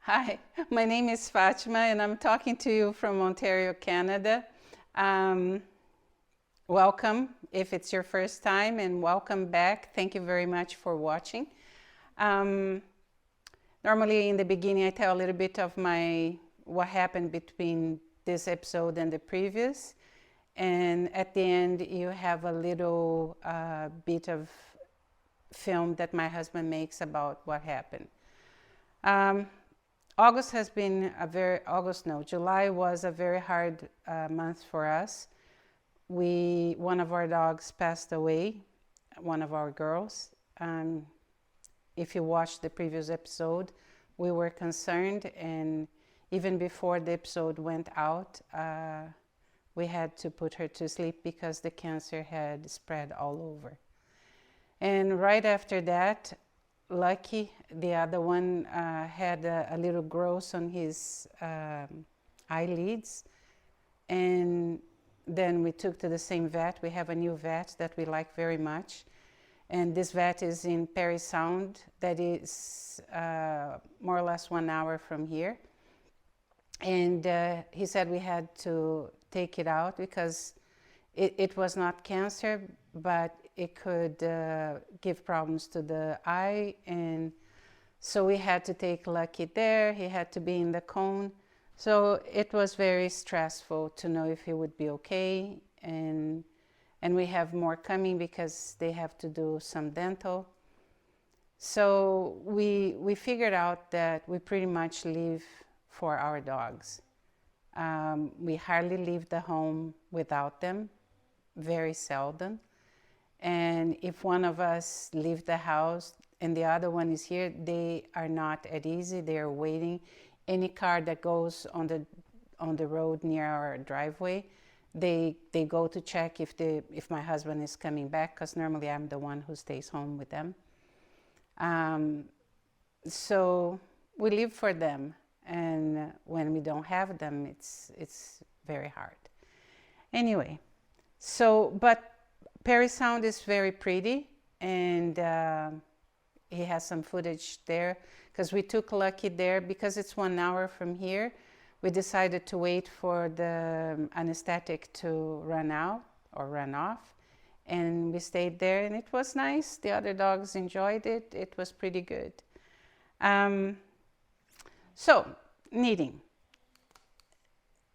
Hi, my name is Fátima and I'm talking to you from Ontario, Canada. Um, Welcome if it's your first time, and welcome back. Thank you very much for watching. Um, Normally in the beginning I tell a little bit of what happened between this episode and the previous, and at the end you have a little bit of film that my husband makes about what happened. Um, August has been July was a very hard month for us. One of our dogs passed away, one of our girls. If you watched the previous episode, we were concerned, and even before the episode went out, we had to put her to sleep because the cancer had spread all over. And right after that, Lucky, the other one, had a little growth on his eyelids, and then we took to the same vet. We have a new vet that we like very much, and this vet is in Parry Sound, that is more or less 1 hour from here. And he said we had to take it out because it was not cancer, but it could give problems to the eye, and so we had to take Lucky there. He had to be in the cone, so it was very stressful to know if he would be okay, and we have more coming because they have to do some dental. So we figured out that we pretty much live for our dogs. We hardly leave the home without them, very seldom. And if one of us leaves the house and the other one is here, they are not at ease. They are waiting. Any car that goes on the road near our driveway, they go to check if my husband is coming back, because normally I'm the one who stays home with them. So we live for them, and when we don't have them, it's very hard. Anyway, but Parry Sound is very pretty, and he has some footage there because we took Lucky there because it's 1 hour from here. We decided to wait for the anesthetic to run out or run off, and we stayed there, and it was nice. The other dogs enjoyed it. It was pretty good. So knitting.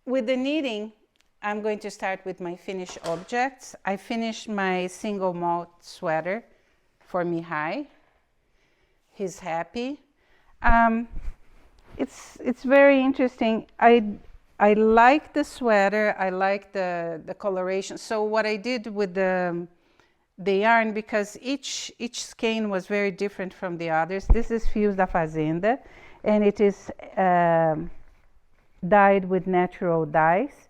With the knitting, I'm going to start with my finished objects. I finished my single malt sweater for Mihai. He's happy. It's very interesting. I like the sweater. I like the coloration. So what I did with the yarn, because each skein was very different from the others. This is Fios da Fazenda, and it is dyed with natural dyes.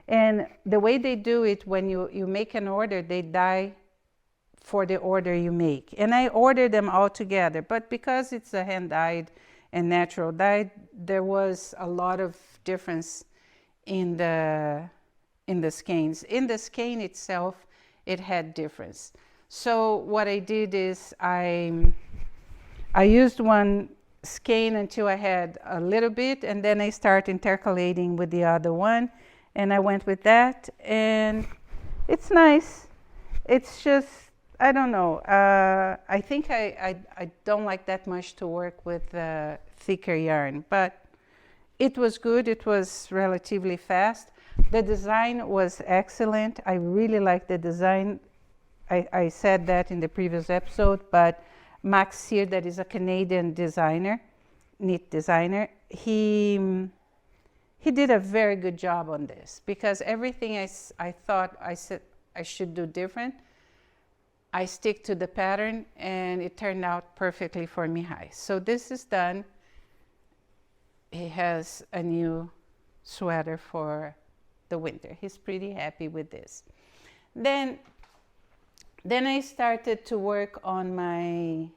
And the way they do it, when you make an order, they dye for the order you make. And I ordered them all together, but because it's a hand-dyed and natural dye, there was a lot of difference in the skeins. In the skein itself, it had difference. So what I did is I used one skein until I had a little bit, and then I start intercalating with the other one. And I went with that, and it's nice. It's just, I don't know. I think I don't like that much to work with thicker yarn, but it was good. It was relatively fast. The design was excellent. I really liked the design. I said that in the previous episode, but Max Sear, that is a Canadian designer, knit designer, he did a very good job on this, because everything I thought I said I should do different, I stick to the pattern, and it turned out perfectly for Mihai. So this is done. He has a new sweater for the winter. He's pretty happy with this. Then I started to work on my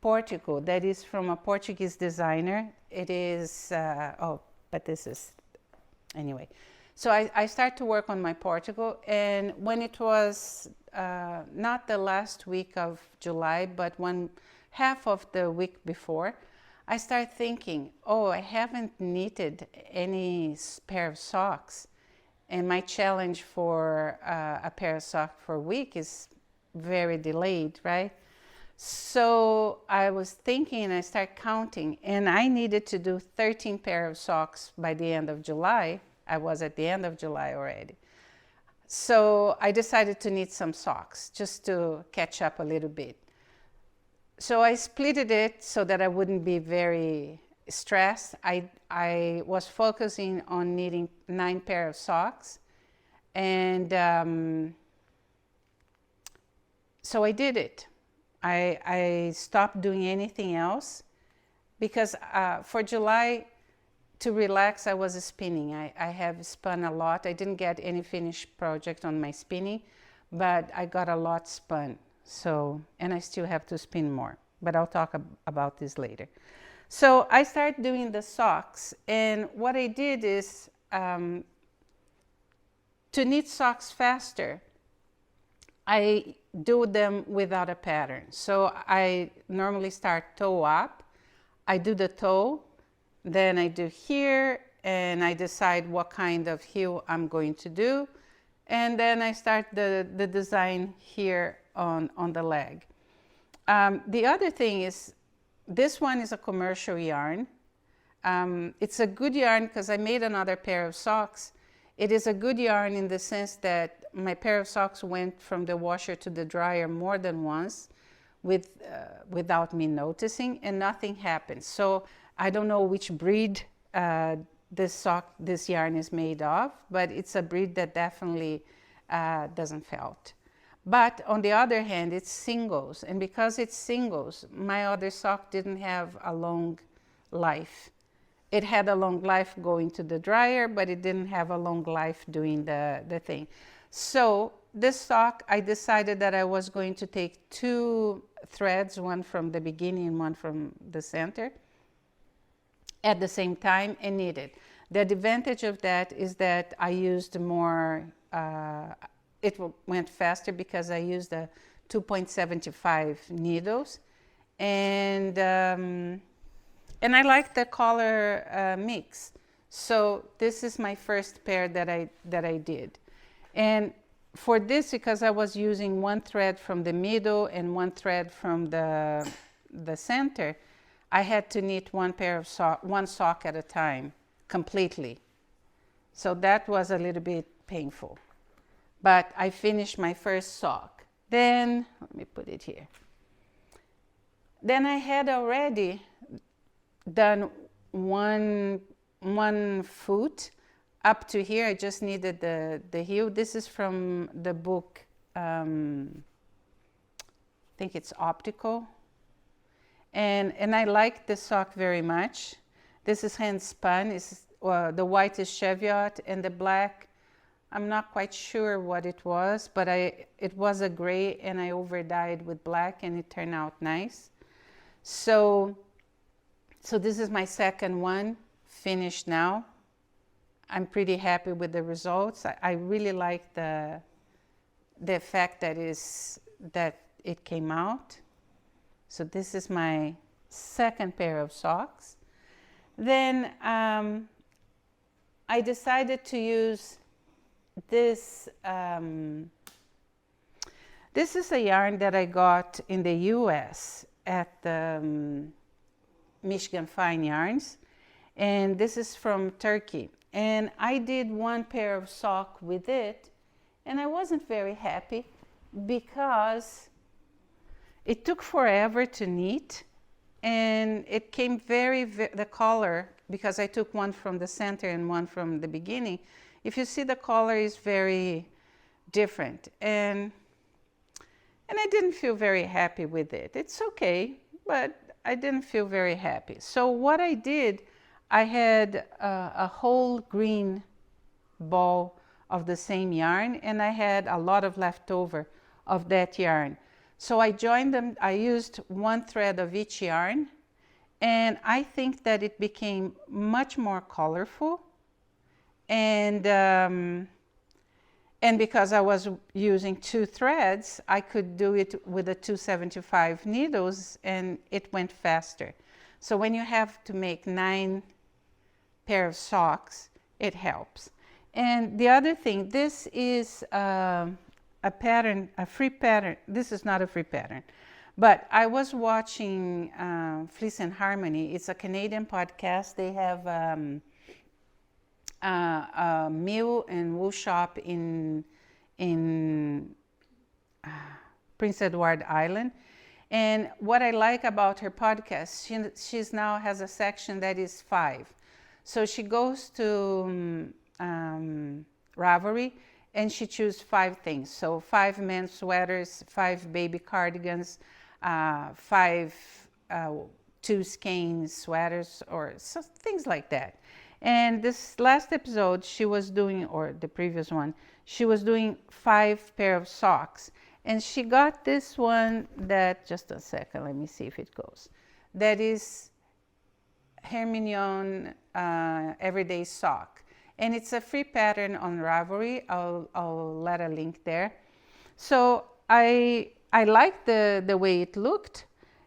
Portico, that is from a Portuguese designer. It is, anyway. So I started to work on my Portico, and when it was not the last week of July, but half of the week before, I started thinking, oh, I haven't knitted any pair of socks. And my challenge for a pair of socks for a week is very delayed, right? So I was thinking and I started counting, and I needed to do 13 pair of socks by the end of July. I was at the end of July already. So I decided to knit some socks just to catch up a little bit. So I splitted it so that I wouldn't be very stressed. I was focusing on knitting 9 pair of socks, and so I did it. I stopped doing anything else because for July, to relax, I was spinning. I have spun a lot. I didn't get any finished project on my spinning, but I got a lot spun. So, and I still have to spin more, but I'll talk about this later. So I started doing the socks, and what I did is to knit socks faster, I do them without a pattern. So I normally start toe up. I do the toe, then I do here, and I decide what kind of heel I'm going to do. And then I start the design here on the leg. The other thing is, this one is a commercial yarn. It's a good yarn because I made another pair of socks. It is a good yarn in the sense that my pair of socks went from the washer to the dryer more than once without me noticing, and nothing happened. So I don't know which breed this yarn is made of, but it's a breed that definitely doesn't felt. But on the other hand, it's singles, and because it's singles, my other sock didn't have a long life. It had a long life going to the dryer, but it didn't have a long life doing the thing. So this sock, I decided that I was going to take 2 threads, one from the beginning and one from the center, at the same time and knit it. The advantage of that is that I used more, it went faster because I used the 2.75 needles, and I like the color mix. So this is my first pair that I did. And for this, because I was using 1 thread from the middle and 1 thread from the center, I had to knit one sock at a time completely. So that was a little bit painful. But I finished my first sock. Then, let me put it here. Then I had already done one foot up to here. I just needed the heel. This is from the book, I think it's Optical. And I like this sock very much. This is hand spun. The white is Cheviot, and the black, I'm not quite sure what it was, but it was a gray, and I over dyed with black, and it turned out nice. So this is my second one, finished now. I'm pretty happy with the results. I really like the effect that it came out. So this is my second pair of socks. Then I decided to use this. This is a yarn that I got in the US at the Michigan Fine Yarns, and this is from Turkey. And I did 1 pair of sock with it, and I wasn't very happy because it took forever to knit, and it came the color, because I took 1 from the center and 1 from the beginning. If you see, the color is very different, and I didn't feel very happy with it. It's okay, but I didn't feel very happy. So what I did, I had a whole green ball of the same yarn, and I had a lot of leftover of that yarn. So I joined them. I used 1 thread of each yarn, and I think that it became much more colorful. And because I was using 2 threads, I could do it with the 275 needles, and it went faster. So when you have to make 9 pair of socks, it helps. And the other thing, this is a pattern, a free pattern. This is not a free pattern, but I was watching Fleece and Harmony. It's a Canadian podcast. They have a mill and wool shop in Prince Edward Island. And what I like about her podcast, she's now has a section that is 5. So she goes to Ravelry and she chooses 5 things. So 5 men's sweaters, 5 baby cardigans, 5 2 skein sweaters, or so, things like that. And this last episode she was doing, or the previous one, she was doing 5 pair of socks. And she got this one that, just a second, let me see if it goes. That is Hermignon Everyday Sock. And it's a free pattern on Ravelry. I'll let a link there. So I liked the way it looked,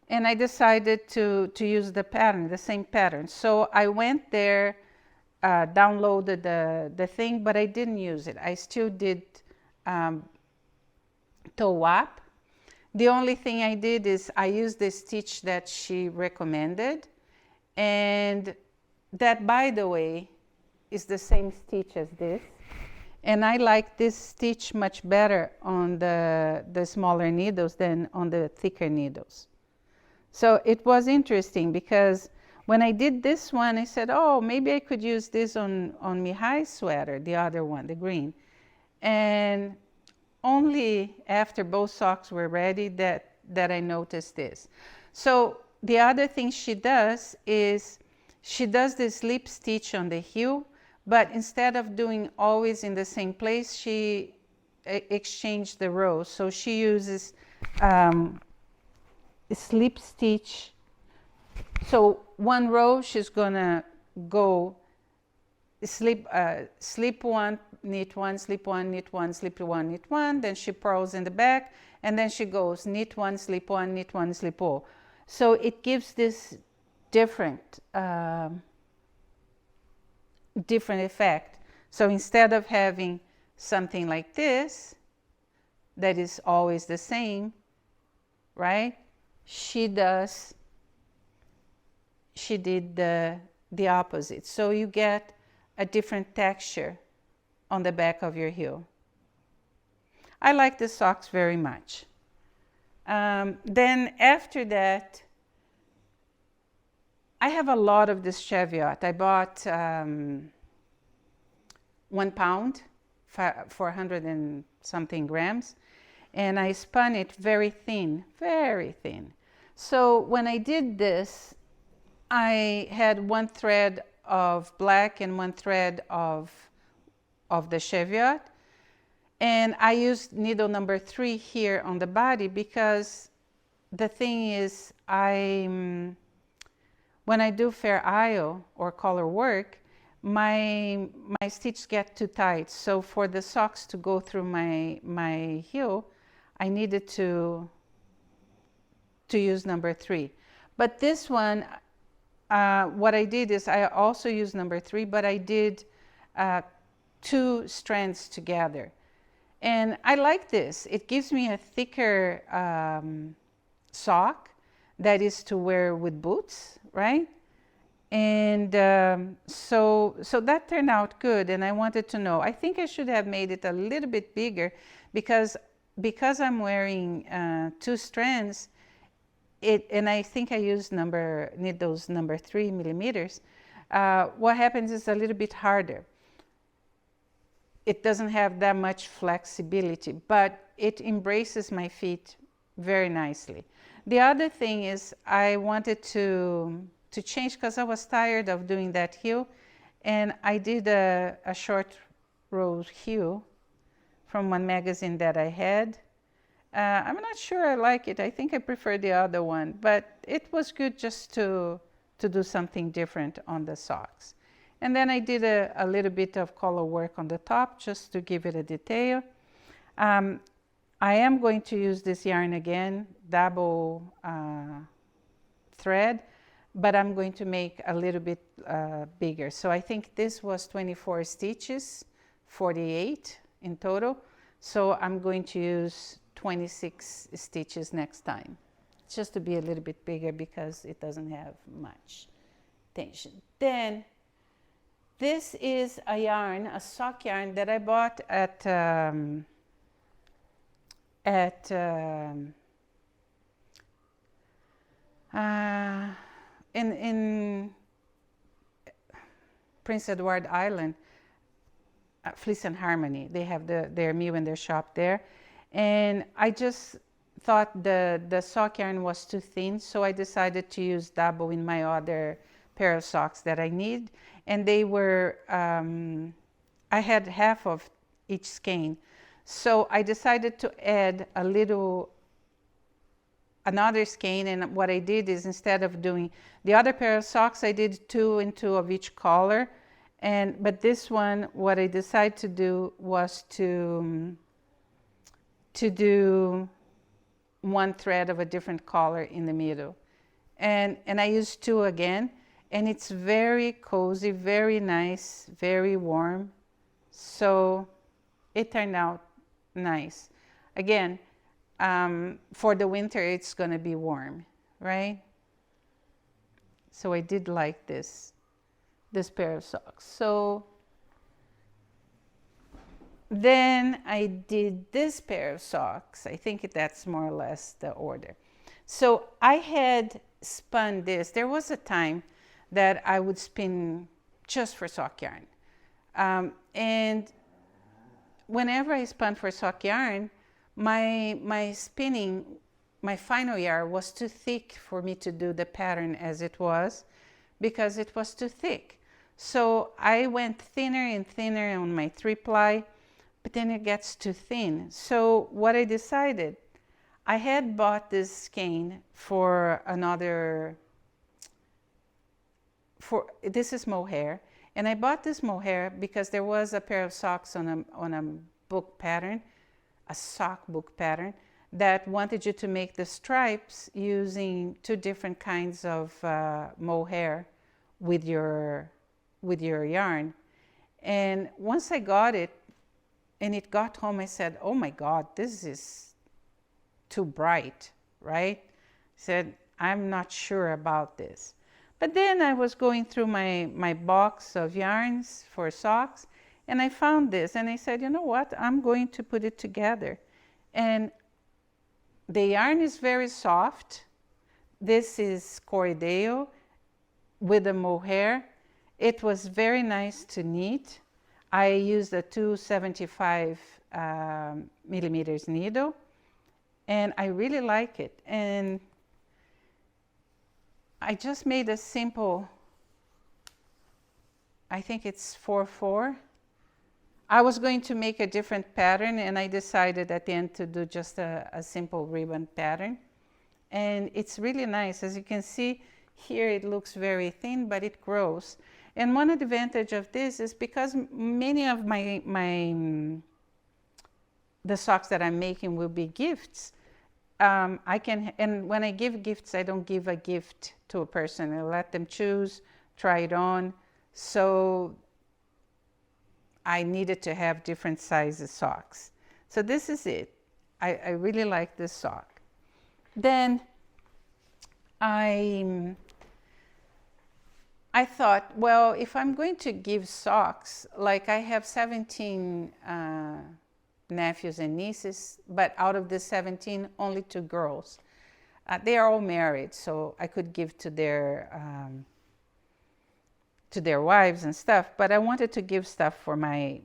and I decided to use the pattern, the same pattern. So I went there, downloaded the thing, but I didn't use it. I still did toe up. The only thing I did is I used the stitch that she recommended, and that, by the way, is the same stitch as this. And I like this stitch much better on the smaller needles than on the thicker needles. So it was interesting because when I did this one, I said, oh, maybe I could use this on Mihai's sweater, the other one, the green. And only after both socks were ready that I noticed this. So the other thing she does is she does this slip stitch on the heel, but instead of doing always in the same place, she exchanged the rows. So she uses slip stitch. So one row she's gonna go slip one, knit one, slip one, knit one, slip one, knit one, then she purls in the back, and then she goes knit one, slip one, knit one, slip all. So it gives this different effect. So instead of having something like this that is always the same, right, she did the opposite. So you get a different texture on the back of your heel. I like the socks very much. Then after that, I have a lot of this Cheviot. I bought 1 pound, 400 and something grams, and I spun it very thin, very thin. So when I did this, I had 1 thread of black and 1 thread of the Cheviot, and I used needle number 3 here on the body because the thing is, when I do fair isle or collar work, my stitches get too tight. So for the socks to go through my heel, I needed to use number 3. But this one, what I did is I also used number 3, but I did 2 strands together. And I like this. It gives me a thicker sock that is to wear with boots, right? And so that turned out good, and I wanted to know. I think I should have made it a little bit bigger because I'm wearing 2 strands, and I think I used needles number 3 millimeters. What happens is a little bit harder. It doesn't have that much flexibility, but it embraces my feet very nicely. The other thing is I wanted to change because I was tired of doing that heel, and I did a short row heel from one magazine that I had. I'm not sure I like it. I think I prefer the other one, but it was good just to do something different on the socks. And then I did a little bit of collar work on the top just to give it a detail. I am going to use this yarn again, double thread. but I'm going to make a little bit bigger. So I think this was 24 stitches, 48 in total. So I'm going to use 26 stitches next time, just to be a little bit bigger because it doesn't have much tension. Then this is a yarn, a sock yarn that I bought in Prince Edward Island, Fleece and Harmony. They have their mill and their shop there. And I just thought the sock yarn was too thin, so I decided to use double in my other pair of socks that I need. And they were, I had half of each skein. So I decided to add another skein, and what I did is, instead of doing the other pair of socks, I did 2 and 2 of each color. But this one, what I decided to do was to do one thread of a different color in the middle. And I used 2 again, and it's very cozy, very nice, very warm. So it turned out nice. Again, for the winter, it's going to be warm, right? So I did like this pair of socks. So then I did this pair of socks. I think that's more or less the order. So I had spun this. There was a time that I would spin just for sock yarn. And whenever I spun for sock yarn, my spinning, my final yarn was too thick for me to do the pattern as it was, because it was too thick. So I went thinner and thinner on my 3-ply, but then it gets too thin. So what I decided, I had bought this skein for this is mohair, and I bought this mohair because there was a pair of socks on a book pattern, a sock book pattern, that wanted you to make the stripes using 2 different kinds of mohair with your yarn. And once I got it, and it got home, I said, oh my God, this is too bright, right? I said, I'm not sure about this. But then I was going through my box of yarns for socks, and I found this, and I said, you know what, I'm going to put it together. And the yarn is very soft. This is Corriedale with the mohair. It was very nice to knit. I used a 275 millimeters needle, and I really like it. And I just made a simple, I think it's 4/4. I was going to make a different pattern, and I decided at the end to do just a simple ribbon pattern. And it's really nice. As you can see here, it looks very thin, but it grows. And one advantage of this is because many of the socks that I'm making will be gifts. And when I give gifts, I don't give a gift to a person. I let them choose, try it on. So I needed to have different sizes socks. So this is it. I really like this sock. Then I thought, well, if I'm going to give socks, like I have 17 nephews and nieces, but out of the 17, only 2 girls. They are all married, so I could give to their wives and stuff, but I wanted to give stuff for my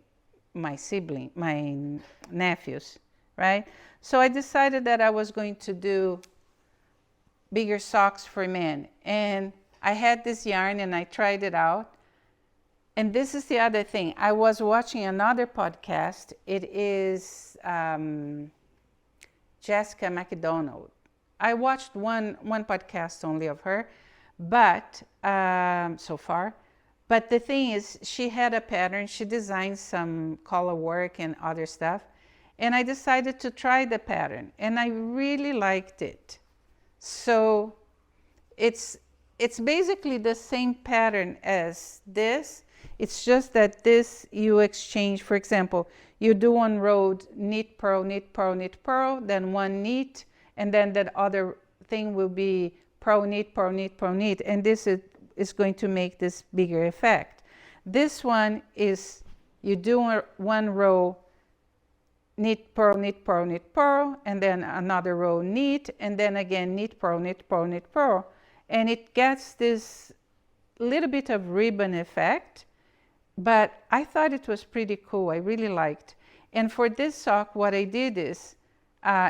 nephews, right? So I decided that I was going to do bigger socks for men. And I had this yarn and I tried it out. And this is the other thing. I was watching another podcast. It is Jessica McDonald. I watched one podcast only of her, but so far. But the thing is, she had a pattern. She designed some color work and other stuff. And I decided to try the pattern. And I really liked it. So it's it's basically the same pattern as this. It's just that this you exchange, for example, you do one row, knit, purl, knit, purl, knit, purl, then one knit, and then that other thing will be purl, knit, purl, knit, purl, knit, and this is going to make this bigger effect. This one is you do one row, knit, purl, knit, purl, knit, purl, and then another row knit, and then again knit, purl, knit, purl, knit, purl, and it gets this little bit of ribbon effect. But I thought it was pretty cool. I really liked. And for this sock, what I did is,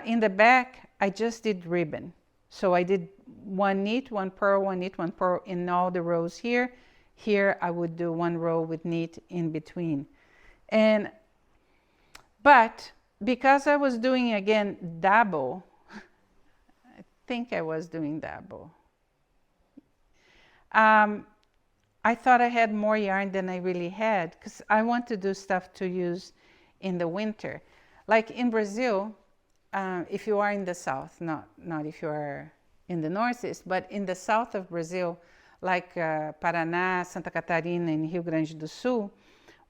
in the back, I just did ribbon. So I did one knit, one purl, one knit, one purl in all the rows here. Here I would do one row with knit in between. But because I was doing, again, double, I think I was doing double. I thought I had more yarn than I really had because I want to do stuff to use in the winter. Like in Brazil, if you are in the south, not if you are in the northeast, but in the south of Brazil, like Paraná, Santa Catarina, and Rio Grande do Sul,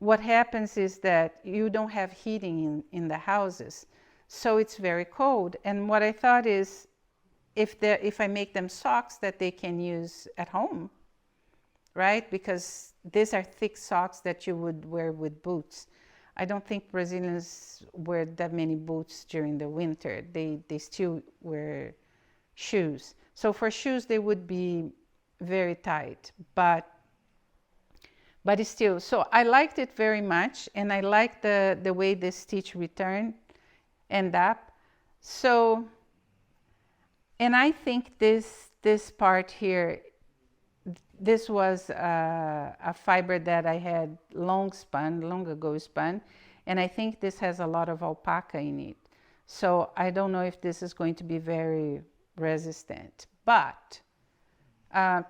what happens is that you don't have heating in the houses. So it's very cold. And what I thought is, if I make them socks that they can use at home, right? Because these are thick socks that you would wear with boots. I don't think Brazilians wear that many boots during the winter. They still wear shoes. So for shoes, they would be very tight, but it's still. So I liked it very much, and I liked the way the stitch end up. So, and I think this part here, this was a fiber that I had long ago spun, and I think this has a lot of alpaca in it. So I don't know if this is going to be very resistant, but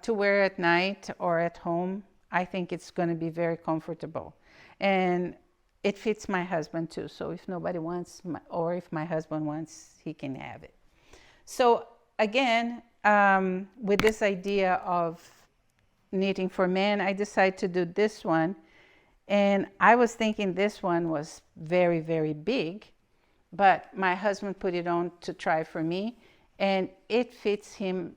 to wear at night or at home, I think it's going to be very comfortable. And it fits my husband too, so if nobody wants, or if my husband wants, he can have it. So again, with this idea of knitting for men, I decided to do this one, and I was thinking this one was very, very big, but my husband put it on to try for me, and it fits him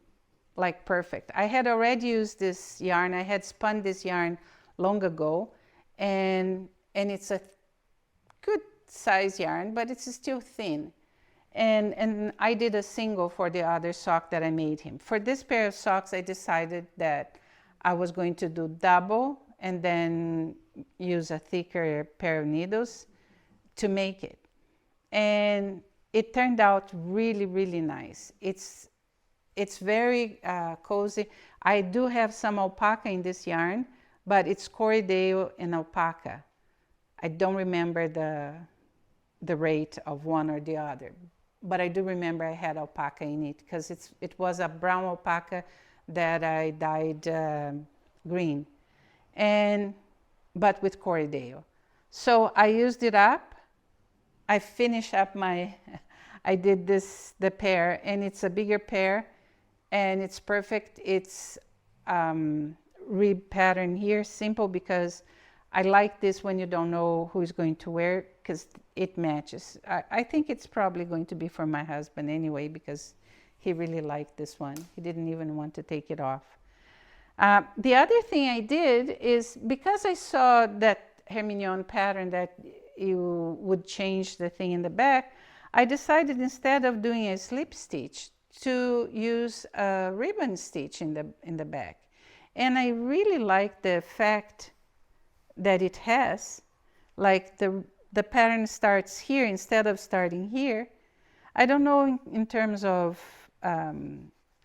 like perfect. I had already used this yarn. I had spun this yarn long ago, and it's a good size yarn, but it's still thin. And I did a single for the other sock that I made him. For this pair of socks, I decided that I was going to do double and then use a thicker pair of needles to make it. And it turned out really, really nice. It's very cozy. I do have some alpaca in this yarn, but it's Corriedale and alpaca. I don't remember the rate of one or the other, but I do remember I had alpaca in it because it was a brown alpaca that I dyed green, but with Corriedale. So I used it up. I finished up I did the pair, and it's a bigger pair, and it's perfect. It's rib pattern here, simple, because I like this when you don't know who's going to wear it, because it matches. I think it's probably going to be for my husband anyway, because he really liked this one. He didn't even want to take it off. The other thing I did is, because I saw that Hermignon pattern that you would change the thing in the back, I decided instead of doing a slip stitch to use a ribbon stitch in the back. And I really like the effect that it has. Like the pattern starts here instead of starting here. I don't know in terms of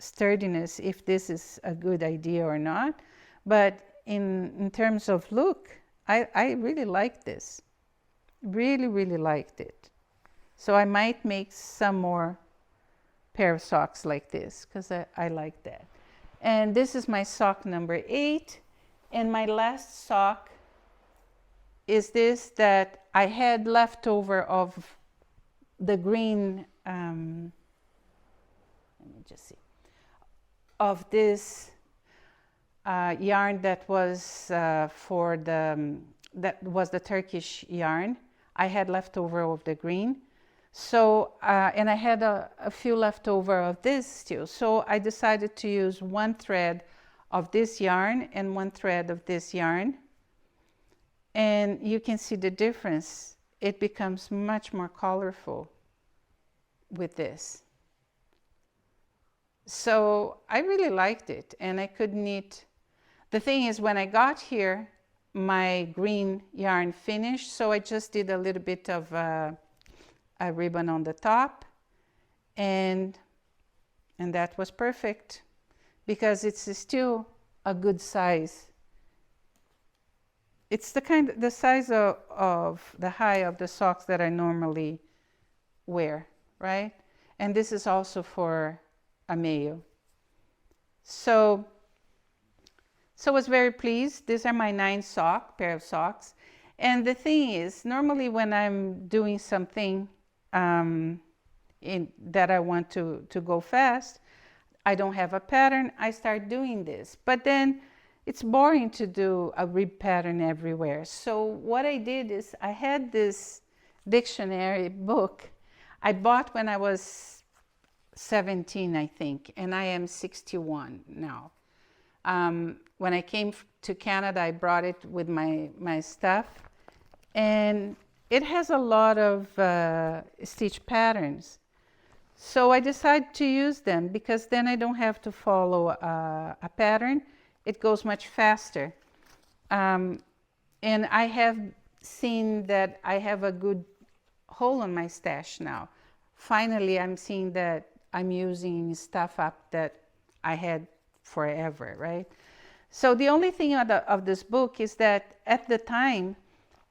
sturdiness if this is a good idea or not, but in terms of look, I really like this. Really, really liked it. So I might make some more pair of socks like this, because I like that. And this is my sock number 8. And my last sock is this that I had left over of the green, let me just see, of this yarn that was that was the Turkish yarn. I had leftover of the green. So, and I had a few leftover of this still. So I decided to use one thread of this yarn and one thread of this yarn. And you can see the difference. It becomes much more colorful with this. So I really liked it, and I could knit. The thing is, when I got here, my green yarn finished, so I just did a little bit of a ribbon on the top, and that was perfect because it's still a good size. It's the size of the high of the socks that I normally wear, right? And this is also for a male. So I was very pleased. These are my 9 pair of socks. And the thing is, normally when I'm doing something that I want to go fast, I don't have a pattern, I start doing this. But then it's boring to do a rib pattern everywhere. So what I did is I had this dictionary book I bought when I was 17, I think, and I am 61 now. When I came to Canada, I brought it with my stuff, and it has a lot of stitch patterns. So I decided to use them because then I don't have to follow a pattern. It goes much faster. And I have seen that I have a good hole on my stash now. Finally, I'm seeing that I'm using stuff up that I had forever, right? So the only thing of this book is that at the time,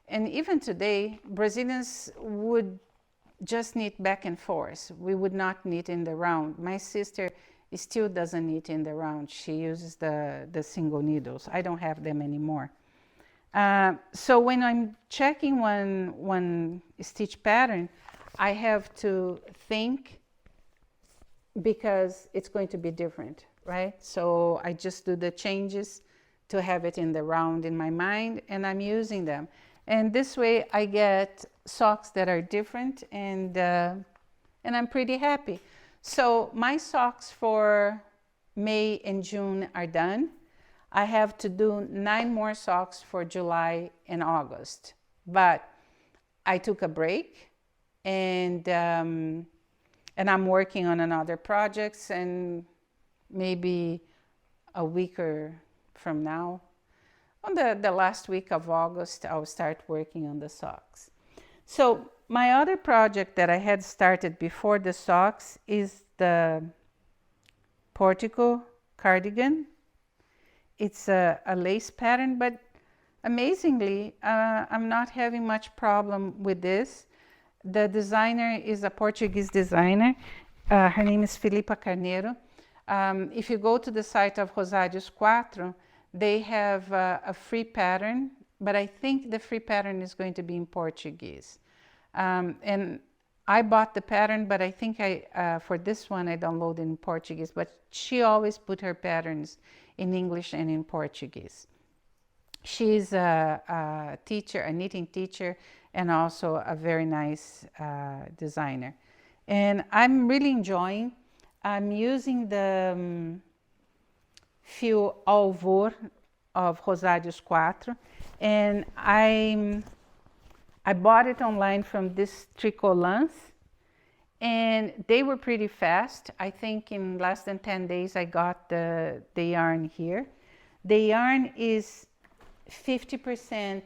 and even today, Brazilians would just knit back and forth. We would not knit in the round. My sister still doesn't knit in the round. She uses the single needles. I don't have them anymore. So when I'm checking one stitch pattern, I have to think because it's going to be different, right? So I just do the changes to have it in the round in my mind, and I'm using them. And this way I get socks that are different, and I'm pretty happy. So my socks for May and June are done. I have to do 9 more socks for July and August. But I took a break, and I'm working on another projects, and maybe a week or from now, on the last week of August, I'll start working on the socks. So my other project that I had started before the socks is the Portico cardigan. It's a lace pattern, but amazingly, I'm not having much problem with this. The designer is a Portuguese designer. Her name is Filipa Carneiro. If you go to the site of Rosários 4, they have a free pattern, but I think the free pattern is going to be in Portuguese. And I bought the pattern, but I think for this one I downloaded in Portuguese, but she always put her patterns in English and in Portuguese. She's a teacher, a knitting teacher, and also a very nice designer. And I'm really enjoying. I'm using the fio Alvor of Rosários 4, and I bought it online from this Tricolans, and they were pretty fast. I think in less than 10 days I got the yarn here. The yarn is 50%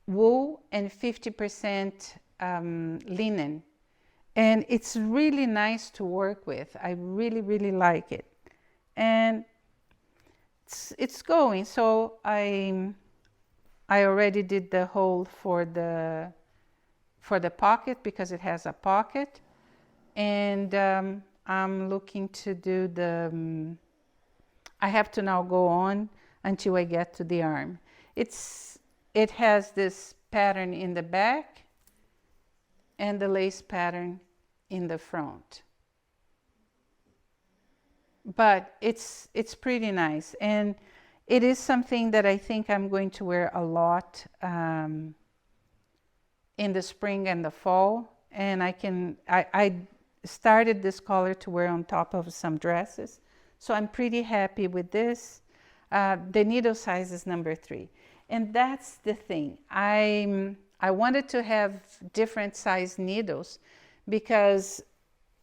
wool and 50% linen. And it's really nice to work with. I really, really like it. And it's going. So I already did the hole for the pocket because it has a pocket. And I'm looking to do I have to now go on until I get to the arm. It has this pattern in the back and the lace pattern in the front. but it's pretty nice, and it is something that I think I'm going to wear a lot in the spring and the fall. And I started this color to wear on top of some dresses, so I'm pretty happy with this. The needle size is number 3, and that's the thing. I wanted to have different size needles because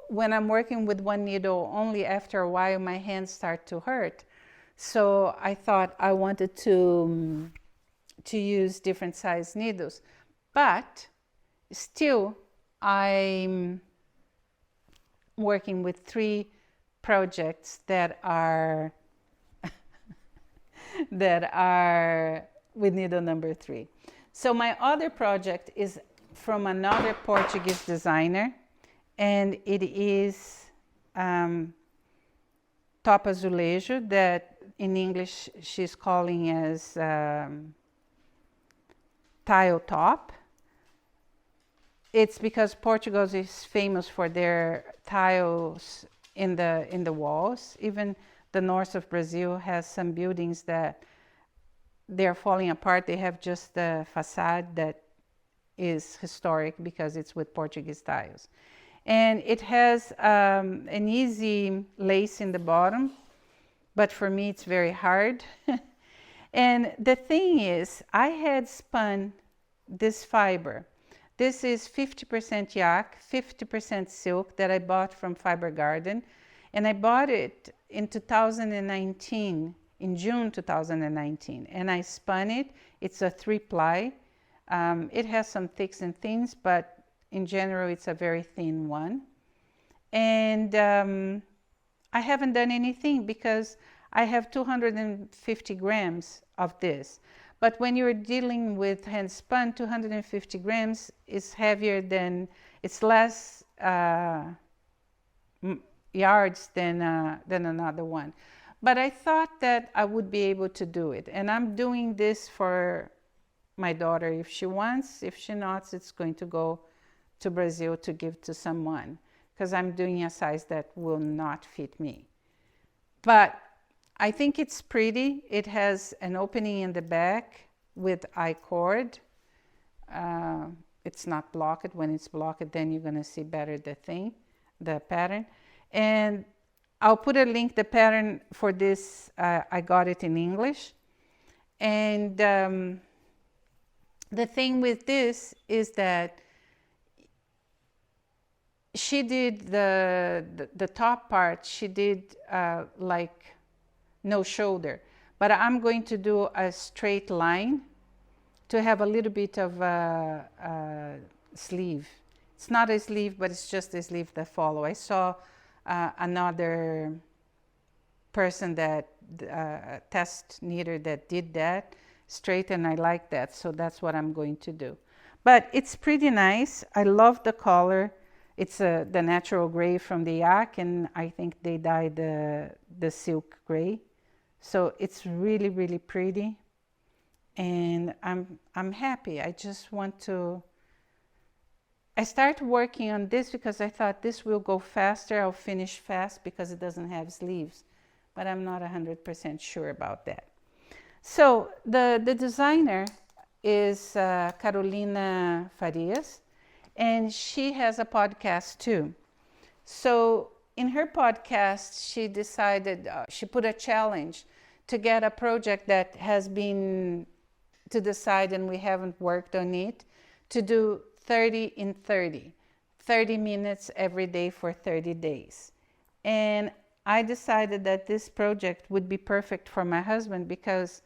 when I'm working with one needle only, after a while my hands start to hurt. So I thought I wanted to use different size needles, but still I'm working with 3 projects that are that are with needle number 3. So my other project is from another Portuguese designer, and it is top azulejo, that in English she's calling as tile top. It's because Portugal is famous for their tiles in the walls. Even the north of Brazil has some buildings that they're falling apart. They have just the facade that is historic because it's with Portuguese tiles. And it has an easy lace in the bottom, but for me it's very hard. And the thing is, I had spun this fiber. This is 50% yak, 50% silk that I bought from Fibre Garden. And I bought it in 2019, in June 2019. And I spun it. It's a 3-ply. It has some thicks and thins, but in general, it's a very thin one. And I haven't done anything because I have 250 grams of this. But when you're dealing with hand spun, 250 grams is heavier than, it's less yards than another one. But I thought that I would be able to do it. And I'm doing this for my daughter if she wants. If she not, it's going to go to Brazil to give to someone, because I'm doing a size that will not fit me. But I think it's pretty. It has an opening in the back with I-cord. It's not blocked. When it's blocked, then you're going to see better the pattern. And I'll put a link, the pattern for this, I got it in English. And the thing with this is that she did the top part, she did like no shoulder. But I'm going to do a straight line to have a little bit of a sleeve. It's not a sleeve, but it's just a sleeve that follow. I saw another person that test knitter that did that straight, and I like that, so that's what I'm going to do. But it's pretty nice. I love the color. It's the natural gray from the yak, and I think they dyed the silk gray. So it's really, really pretty, and I'm happy. I just want to. I started working on this because I thought this will go faster. I'll finish fast because it doesn't have sleeves, but I'm not 100% sure about that. So the designer is Carolina Farias, and she has a podcast too. So in her podcast, she decided, she put a challenge to get a project that has been to decide, and we haven't worked on it, to do 30 in 30, 30 minutes every day for 30 days. And I decided that this project would be perfect for my husband because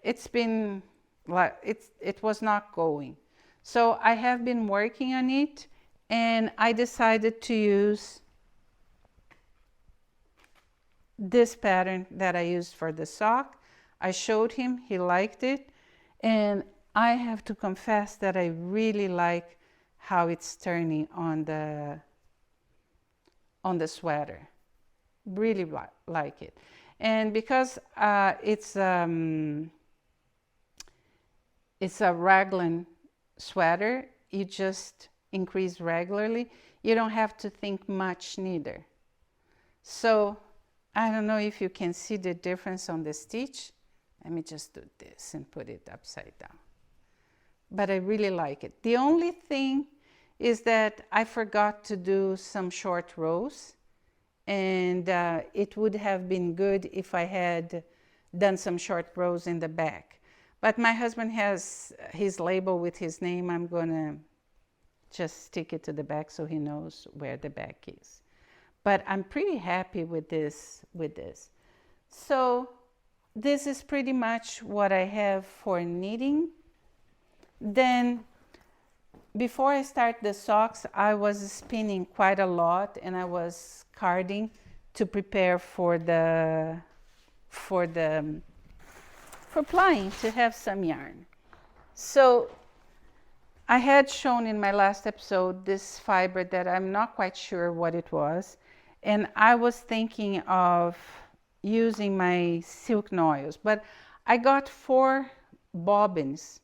it's been like, it was not going. So I have been working on it, and I decided to use this pattern that I used for the sock. I showed him, he liked it, and I have to confess that I really like how it's turning on the sweater. Really like it. And because it's a raglan sweater, you just increase regularly. You don't have to think much neither. So I don't know if you can see the difference on the stitch. Let me just do this and put it upside down. But I really like it. The only thing is that I forgot to do some short rows, and it would have been good if I had done some short rows in the back. But my husband has his label with his name. I'm gonna just stick it to the back so he knows where the back is. But I'm pretty happy with this. So this is pretty much what I have for knitting. Then before I start the socks, I was spinning quite a lot, and I was carding to prepare for plying, to have some yarn. So I had shown in my last episode this fiber that I'm not quite sure what it was, and I was thinking of using my silk noils, but I got 4 bobbins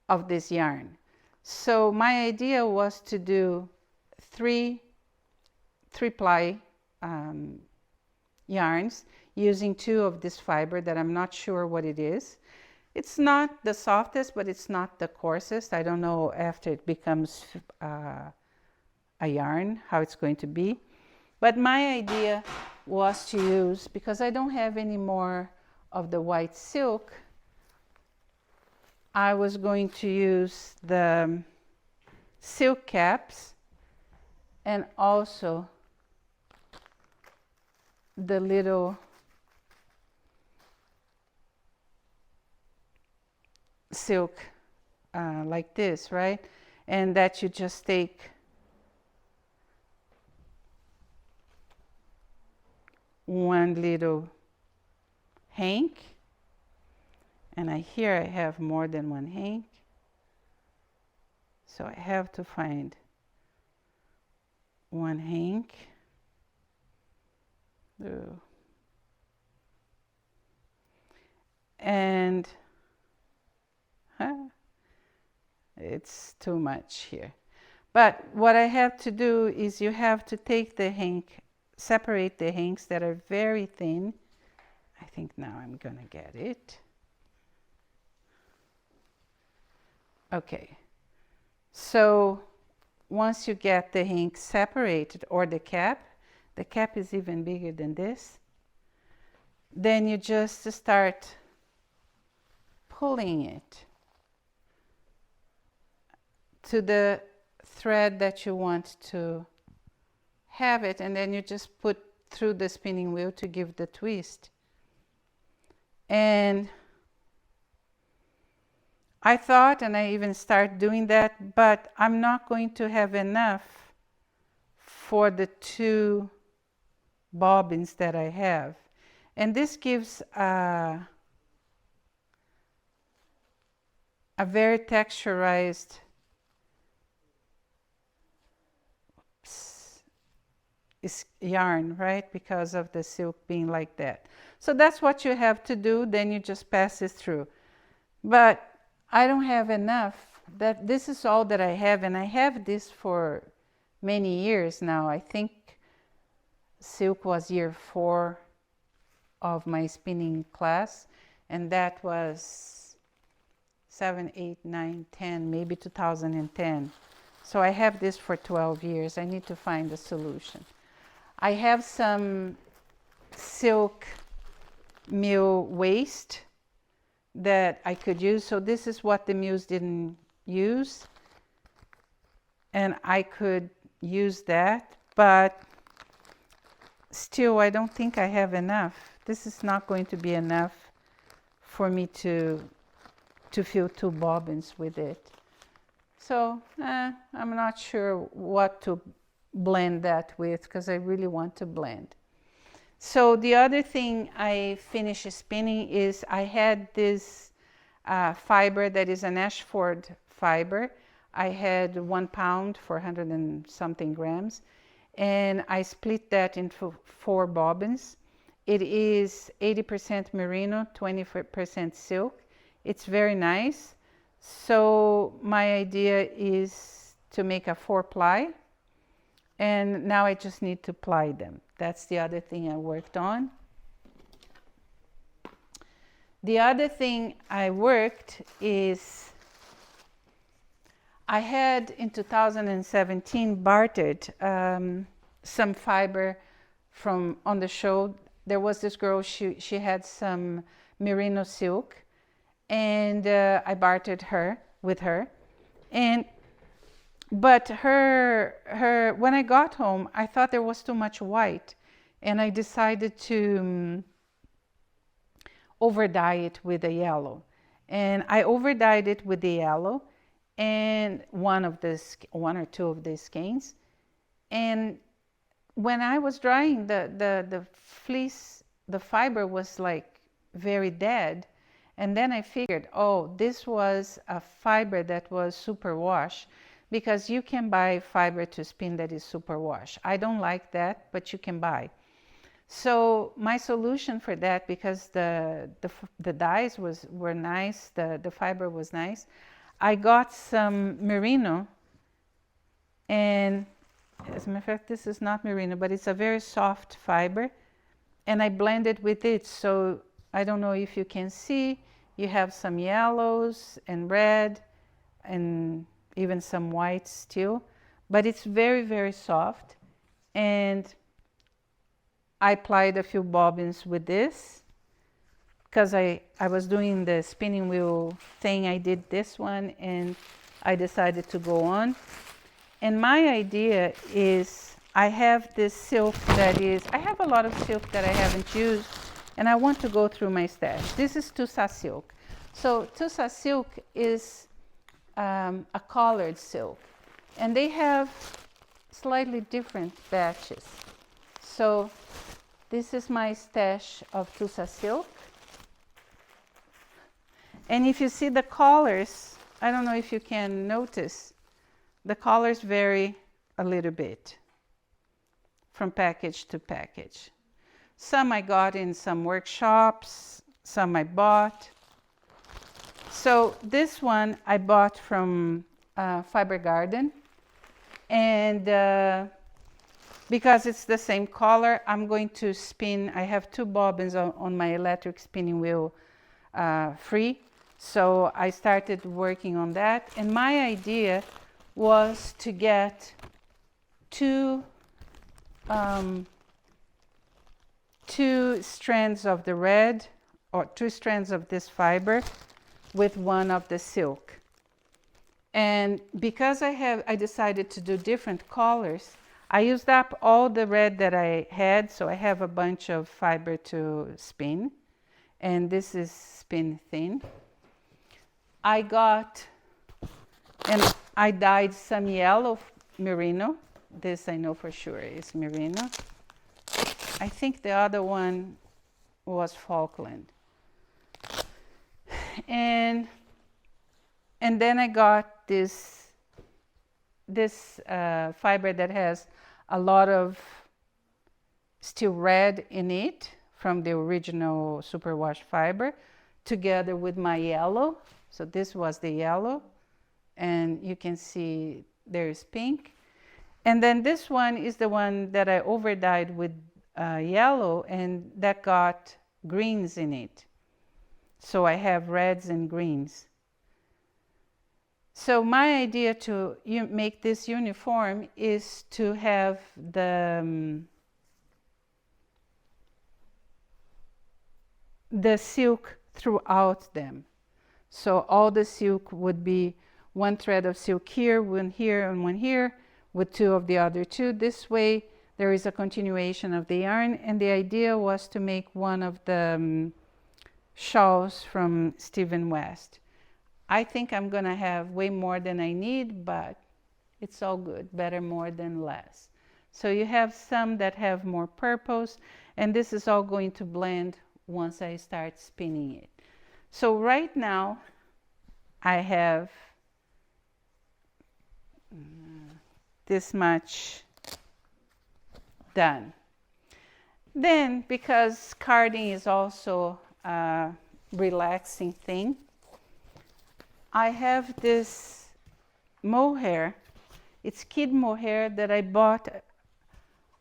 of this yarn. So my idea was to do 3 ply yarns using 2 of this fiber that I'm not sure what it is. It's not the softest, but it's not the coarsest. I don't know after it becomes a yarn how it's going to be. But my idea was to use, because I don't have any more of the white silk, I was going to use the silk caps and also the little silk like this, right? And that you just take one little hank, and here I have more than one hank, so I have to find one hank. Ooh. And it's too much here. But what I have to do is you have to take the hank, separate the hanks that are very thin. I think now I'm gonna get it. Okay, so once you get the hank separated, or the cap is even bigger than this, then you just start pulling it to the thread that you want to have it, and then you just put through the spinning wheel to give the twist. And I thought, and I even start doing that, but I'm not going to have enough for the 2 bobbins that I have. And this gives a very texturized yarn, right? Because of the silk being like that. So that's what you have to do. Then you just pass it through. But I don't have enough. That this is all that I have, and I have this for many years now. I think silk was year 4 of my spinning class, and that was 7, 8, 9, 10, maybe 2010. So I have this for 12 years. I need to find a solution. I have some silk mill waste that I could use. So this is what the mills didn't use, and I could use that, but still I don't think I have enough. This is not going to be enough for me to fill 2 bobbins with it. So I'm not sure what to blend that with, because I really want to blend. So the other thing I finished spinning is I had this fiber that is an Ashford fiber. I had 1 pound for 100 and something grams, and I split that into 4 bobbins. It is 80% merino, 20% silk. It's very nice. So my idea is to make a 4 ply, and now I just need to ply them. that's the other thing I worked on. The other thing I worked is I had in 2017 bartered some fiber from on the show. There was this girl, she had some merino silk, and I bartered with her. But when I got home, I thought there was too much white, and I decided to over dye it with the yellow. And I over dyed it with the yellow and one or two of the skeins. And when I was drying, the fleece, the fiber was like very dead. And then I figured, oh, this was a fiber that was superwash, because you can buy fiber to spin that is superwash. I don't like that, but you can buy. So my solution for that, because the dyes were nice, the fiber was nice, I got some merino, and as a matter of fact, this is not merino, but it's a very soft fiber, and I blended with it. So I don't know if you can see, you have some yellows and red and even some white still, but it's very, very soft. And I applied a few bobbins with this because I was doing the spinning wheel thing. I did this one and I decided to go on. And my idea is, I have this silk I have a lot of silk that I haven't used, and I want to go through my stash. This is Tussa silk. So Tussa silk is a colored silk, and they have slightly different batches. So this is my stash of Tussa silk. And if you see the colors, I don't know if you can notice, the colors vary a little bit from package to package. Some I got in some workshops, some I bought. So this one I bought from Fibre Garden, and because it's the same color, I'm going to spin. I have 2 bobbins on my electric spinning wheel free, so I started working on that. And my idea was to get two strands of the red, or 2 strands of this fiber with one of the silk. And because I decided to do different colors, I used up all the red that I had, so I have a bunch of fiber to spin, and this is spin thin. I dyed some yellow merino. This I know for sure is merino. I think the other one was Falkland. And then I got this fiber that has a lot of still red in it from the original superwash fiber, together with my yellow. So this was the yellow, and you can see there's pink. And then this one is the one that I over dyed with yellow, and that got greens in it. So I have reds and greens. So my idea to make this uniform is to have the silk throughout them. So all the silk would be 1 thread of silk here, 1 here, and 1 here, with 2 of the other 2. This way there is a continuation of the yarn, and the idea was to make one of the shawls from Stephen West. I think I'm gonna have way more than I need, but it's all good, better more than less. So you have some that have more purples, and this is all going to blend once I start spinning it. So right now I have this much done. Then, because carding is also a relaxing thing, I have this mohair. It's kid mohair that I bought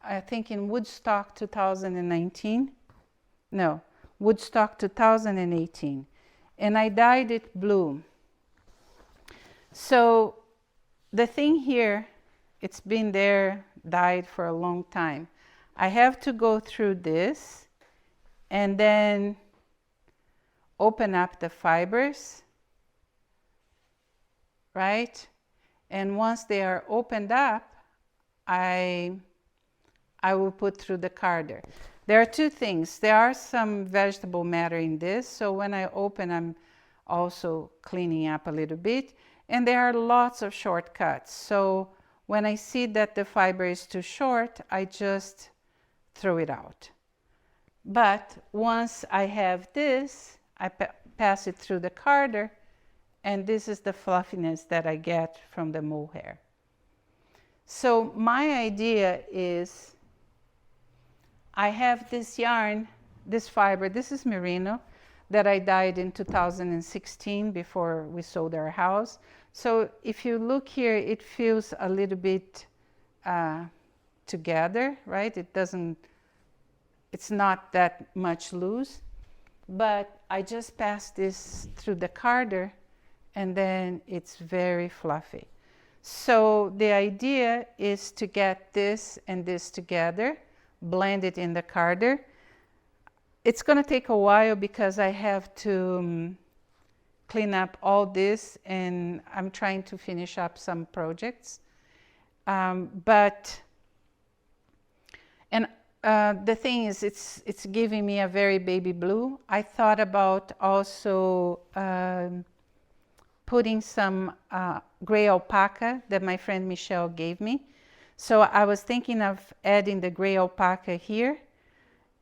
I think in Woodstock 2019. No, Woodstock 2018. And I dyed it blue. So the thing here, it's been there, dyed for a long time. I have to go through this and then open up the fibers, right? And once they are opened up, I will put through the carder. There are two things. There are some vegetable matter in this, so when I open, I'm also cleaning up a little bit. And there are lots of shortcuts. So when I see that the fiber is too short, I just throw it out. But once I have this, I pass it through the carder, and this is the fluffiness that I get from the mohair. So my idea is, I have this yarn, this fiber, this is merino, that I dyed in 2016 before we sold our house. So if you look here, it feels a little bit together, right? It's not that much loose, but I just pass this through the carder and then it's very fluffy. So the idea is to get this and this together, blend it in the carder. It's going to take a while because I have to clean up all this, and I'm trying to finish up some projects. The thing is, it's giving me a very baby blue. I thought about also putting some gray alpaca that my friend Michelle gave me. So I was thinking of adding the gray alpaca here,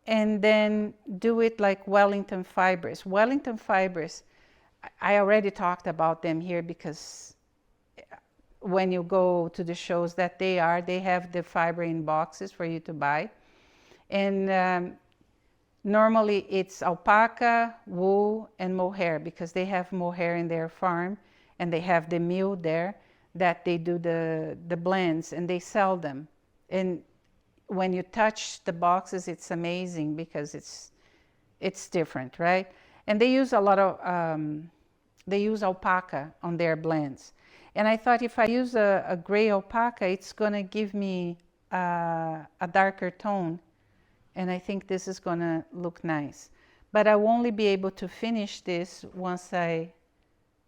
and then do it like Wellington fibers. Wellington fibers, I already talked about them here because when you go to the shows that they have the fiber in boxes for you to buy. And normally it's alpaca, wool, and mohair because they have mohair in their farm and they have the mill there that they do the blends and they sell them. And when you touch the boxes, it's amazing because it's different, right? And they use a lot of, they use alpaca on their blends. And I thought if I use a gray alpaca, it's gonna give me a darker tone. And I think this is gonna look nice. But I will only be able to finish this once I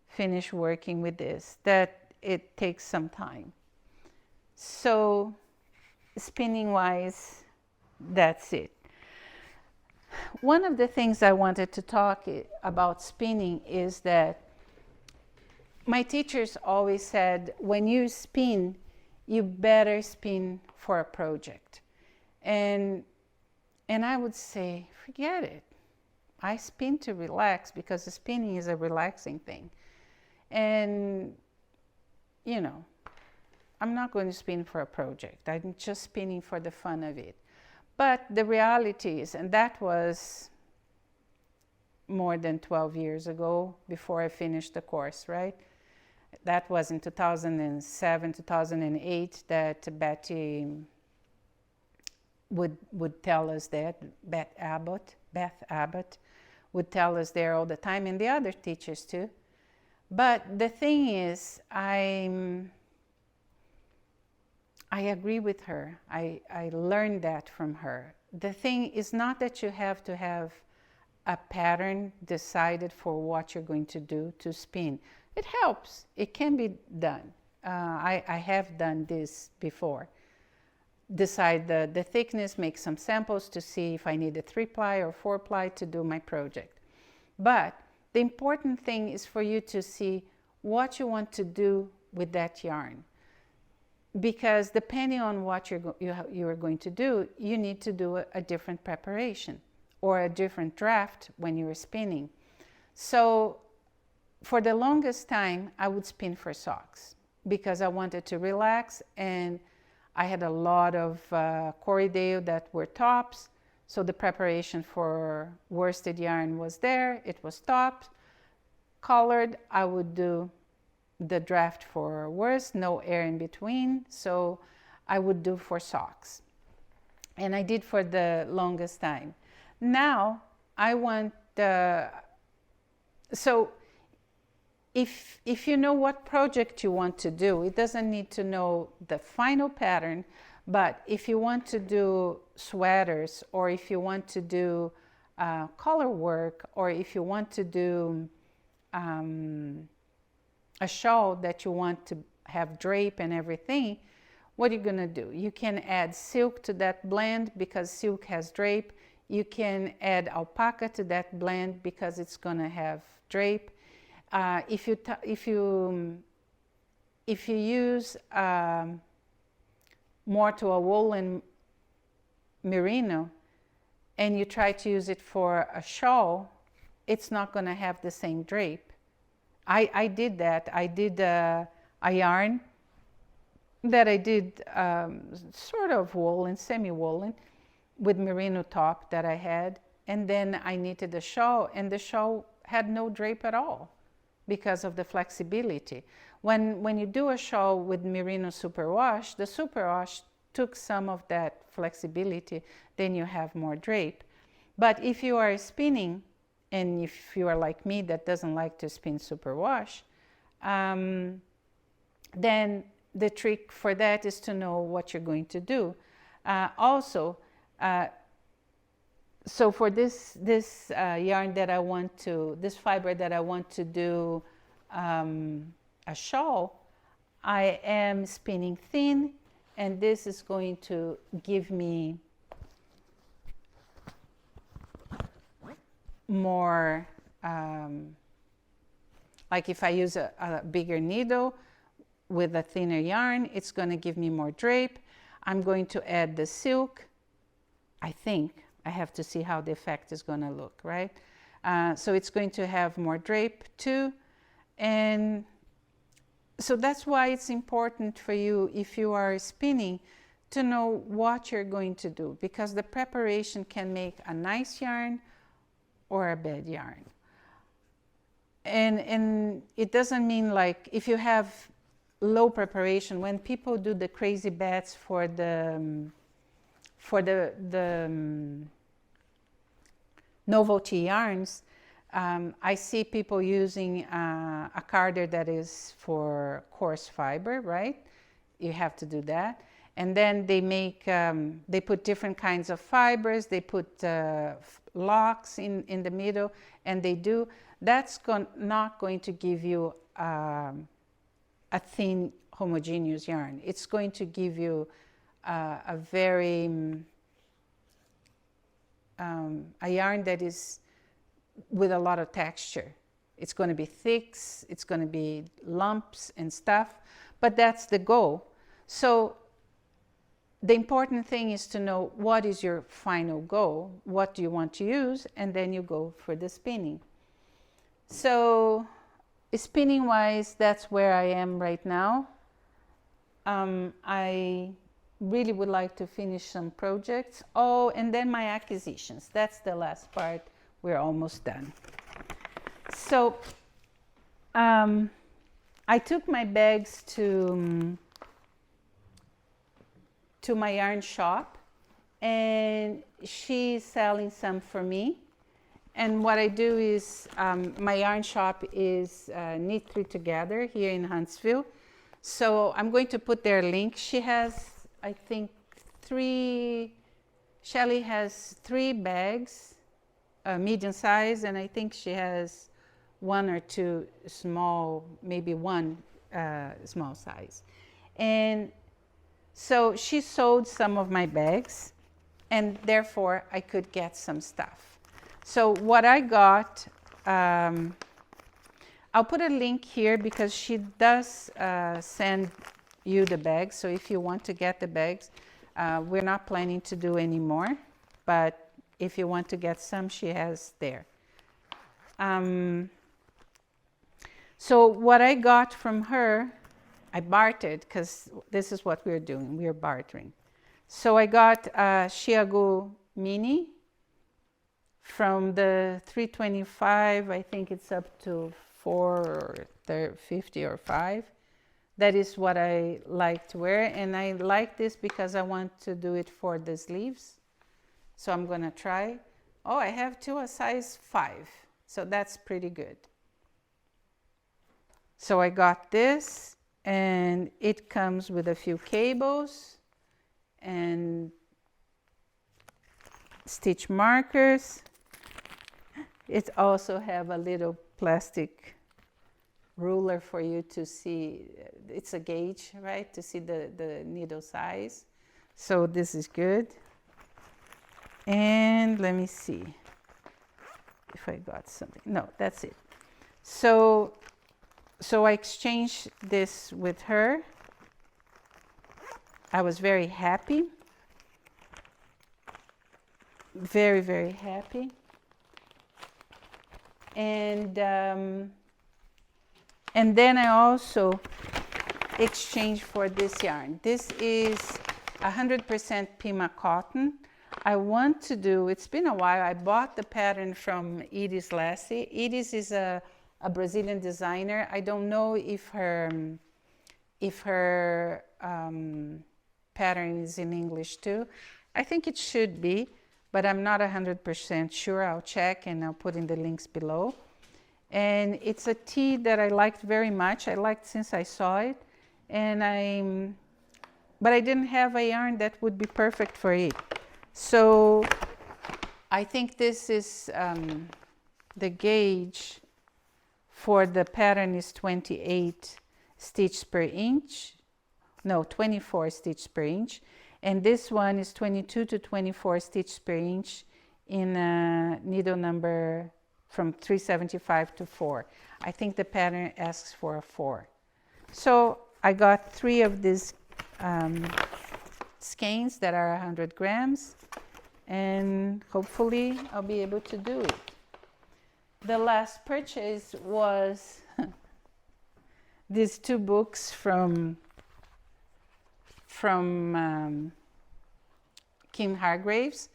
finish working with this. That it takes some time. So spinning wise, that's it. One of the things I wanted to talk about spinning is that my teachers always said, when you spin, you better spin for a project. And I would say, forget it. I spin to relax because spinning is a relaxing thing. And, you know, I'm not going to spin for a project. I'm just spinning for the fun of it. But the reality is, and that was more than 12 years ago before I finished the course, right? That was in 2007, 2008 that Betty would tell us that, Beth Abbott would tell us there all the time, and the other teachers too. But the thing is, I agree with her. I learned that from her. The thing is not that you have to have a pattern decided for what you're going to do to spin. It helps. It can be done. I have done this before. Decide the thickness, make some samples to see if I need a 3-ply or 4-ply to do my project. But the important thing is for you to see what you want to do with that yarn. Because depending on what you are going to do, you need to do a different preparation or a different draft when you are spinning. So for the longest time, I would spin for socks because I wanted to relax, and I had a lot of Corriedale that were tops. So the preparation for worsted yarn was there. It was tops. Colored, I would do the draft for worsted, no air in between. So I would do for socks. and I did for the longest time. Now I want so if you know what project you want to do, it doesn't need to know the final pattern, but if you want to do sweaters, or if you want to do color work, or if you want to do a shawl that you want to have drape and everything, what are you going to do? You can add silk to that blend because silk has drape. You can add alpaca to that blend because it's going to have drape. If you use more to a woolen merino and you try to use it for a shawl, it's not going to have the same drape. I did that. I did a yarn that I did sort of woolen, semi-woolen, with merino top that I had, and then I knitted the shawl, and the shawl had no drape at all because of the flexibility. When you do a shawl with merino superwash, the superwash took some of that flexibility, then you have more drape. But if you are spinning, and if you are like me that doesn't like to spin superwash, then the trick for that is to know what you're going to do. So for this yarn that I want to, this fiber that I want to do a shawl, I am spinning thin, and this is going to give me more, like if I use a bigger needle with a thinner yarn, it's going to give me more drape. I'm going to add the silk. I think I have to see how the effect is going to look, right? So it's going to have more drape too. And so that's why it's important for you, if you are spinning, to know what you're going to do, because the preparation can make a nice yarn or a bad yarn. And it doesn't mean like if you have low preparation, when people do the crazy bets for the novelty yarns, I see people using a carder that is for coarse fiber, right? You have to do that. And then they make, they put different kinds of fibers, they put locks in the middle, and they do. That's not going to give you a thin, homogeneous yarn. It's going to give you a very, a yarn that is with a lot of texture. It's going to be thick, it's going to be lumps and stuff, but that's the goal. So the important thing is to know what is your final goal, what do you want to use, and then you go for the spinning. So spinning wise, that's where I am right now. I really would like to finish some projects. Oh, and then my acquisitions. That's the last part. We're almost done. So I took my bags to my yarn shop, and she's selling some for me. And what I do is, my yarn shop is Knit 3 Together here in Huntsville. So I'm going to put their link. She has, I think, Shelly has 3 bags, medium size, and I think she has 1 or 2 small, maybe 1 small size. And so she sold some of my bags, and therefore I could get some stuff. So what I got, I'll put a link here because she does send you the bags. So if you want to get the bags, we're not planning to do anymore, but if you want to get some, she has there. So what I got from her, I bartered, because this is what we're doing, we're bartering. So I got a Chiago Mini from the 325, I think it's up to 4 or 50 or 5. that is what I like to wear. And I like this because I want to do it for the sleeves. So I'm gonna try. Oh, I have too a size 5. So that's pretty good. So I got this, and it comes with a few cables and stitch markers. It also have a little plastic ruler for you to see. It's a gauge, right, to see the needle size. So this is good. And let me see if I got something. No, that's it. So I exchanged this with her. I was very happy. Very, very happy. And then I also exchanged for this yarn. This is 100% Pima cotton. I want to do, it's been a while, I bought the pattern from Edith Lassie. Edith is a Brazilian designer. I don't know if her pattern is in English too. I think it should be, but I'm not 100% sure. I'll check and I'll put in the links below. And it's a tee that I liked very much. I liked since I saw it. But I didn't have a yarn that would be perfect for it. So I think this is the gauge for the pattern is 28 stitches per inch. No, 24 stitches per inch. And this one is 22 to 24 stitches per inch in needle number from 375 to 4. I think the pattern asks for a 4. So I got 3 of these skeins that are 100 grams, and hopefully I'll be able to do it. The last purchase was these 2 books from Kim Hargraves,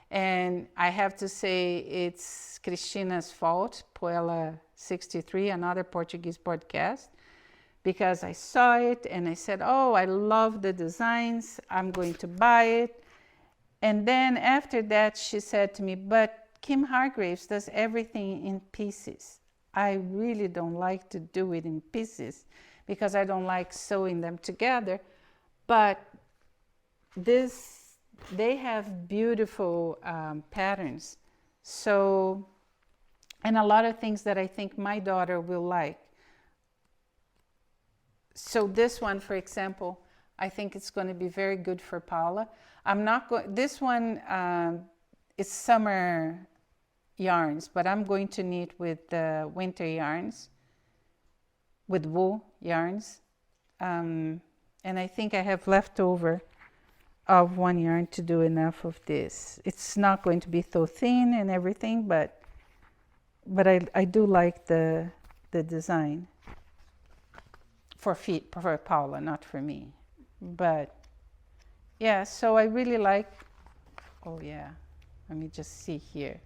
and I have to say it's Cristina's fault, Poela 63, another Portuguese podcast, because I saw it and I said, oh, I love the designs, I'm going to buy it. And then after that she said to me, but Kim Hargraves does everything in pieces. I really don't like to do it in pieces because I don't like sewing them together. But they have beautiful patterns. So, and a lot of things that I think my daughter will like. So this one, for example, I think it's going to be very good for Paula. This one is summer yarns, but I'm going to knit with the winter yarns, with wool yarns. And I think I have leftover of one yarn to do enough of this. It's not going to be so thin and everything, but I do like the design for Paula, not for me. But yeah, so I really like, oh yeah, let me just see here.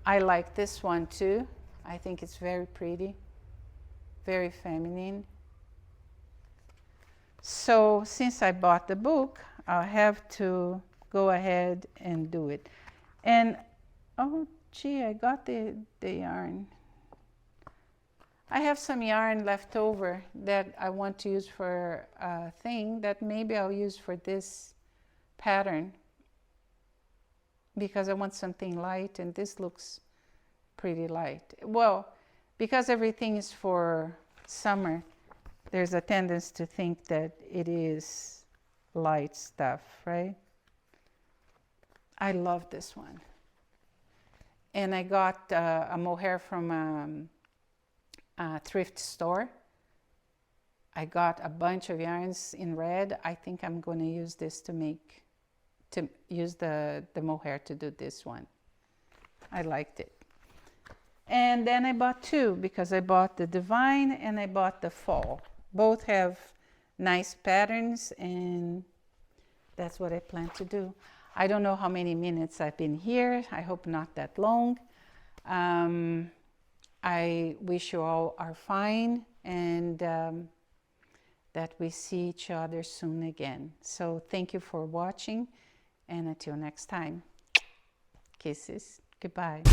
I like this one too. I think it's very pretty, very feminine. So since I bought the book, I'll have to go ahead and do it. And oh gee, I got the yarn. I have some yarn left over that I want to use for a thing that maybe I'll use for this pattern, because I want something light, and this looks pretty light. Well, because everything is for summer, there's a tendency to think that it is light stuff, right? I love this one. And I got a mohair from a thrift store. I got a bunch of yarns in red. I think I'm going to use this to use the mohair to do this one. I liked it. And then I bought 2, because I bought the Divine and I bought the Fall. Both have nice patterns, and that's what I plan to do. I don't know how many minutes I've been here. I hope not that long. I wish you all are fine, and that we see each other soon again. So thank you for watching, and until next time, kisses, goodbye.